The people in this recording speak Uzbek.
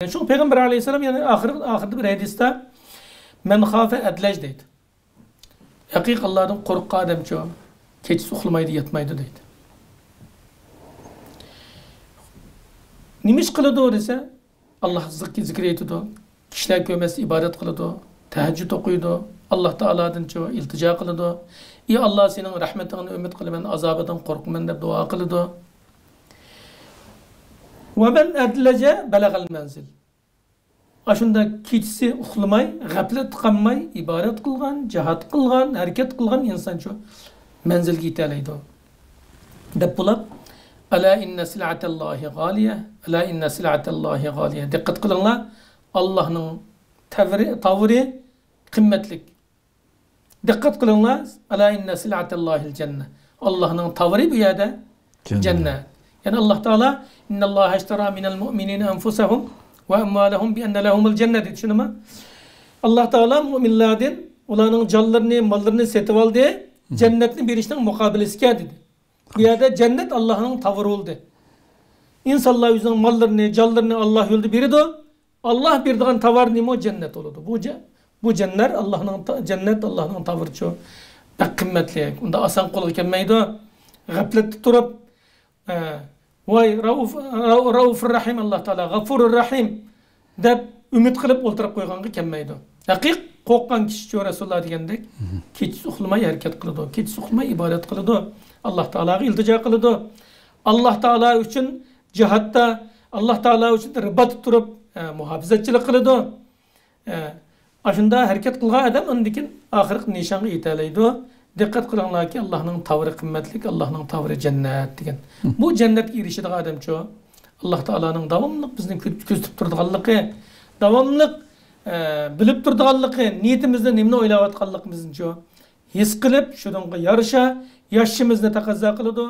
Şu Peygamber aleyhisselam yani ahirde bir hadiste men khafe edlej deydi. Hakik Allah'tan korkku adam çoğu. Keçisi uxlamaydı, yatmaydı deydi. Nimiş kılıdı o dese? Allah zikir etdi o. Kişiler kömesi ibadet kılıdı o. Teheccüd okuydu. Allah Teala'dan çoğu iltica kılıdı o. İyi Allah senin rahmetinden ümit kılımen, azabından korkmen de dua kılıdı o. Ve ben edlece belagal menzil. Aşında keçisi uxlamay, gaflet qilmay, ibadet qilgan, cihat qilgan, hareket qilgan insan şu menzilga yetalaydi. Deb bulab ala inna sil'atallahi galiye, ala inna sil'atallahi galiye. Diqqat qilinglar, Allah'ın tavri qimmatlik. Diqqat qilinglar, ala inna sil'atallahil cennet. Allah'ın tavri bu yerda cennet. Yani Allah Teala innallaha ishtara minel mu'minina enfusahum ve emvalahum bi enne lehumul cennet dedi. Şunu mu? Allah Teala müminlerden onların canlarını, mallarını setip aldı. Cennetini bir işten mukabilesi dedi. Bir yerde cennet Allah'ın tavırı oldu. İnsanlar yüzünden mallarını, canlarını Allah yoldu biri de Allah bir dağın tavarını o cennet oldu. Bu cennet Allah'ın tavırı çok pek kıymetli. Onda asan kolu gelmeydi o. Gaflet tutup vay Raufur Rahim Allah Teala Gafurur Rahim deb ümit qilib o'ltirib qo'yganga kelmaydi. Haqiq qo'rqqan kishi Rasululloh degandek kechasi uxlamay harakat qiladi, kechasi uxlamay ibodat qiladi. Allah Teala'ga iltijo qiladi. Allah Teala uchun jihatda, Allah Teala uchun ribat turib muhofazatchilik qiladi. Ashunda harakat qilgan odam undan oxirgi nishonga yetalaydi. Dikkat qilinglar ki Allah'ın tavrı kıymetlik, Allah'ın tavrı cennet degan. Bu cennetga erişidigan adam çoğu. Allah Teala'nın davamlı bizni küzüp turduğanlığı, davamlı bilip turduğanlığı, niyetimizde nimni oylayotganligimizni çoğu his qilib, shunga yarasha yaşımızda taqozo qiladi.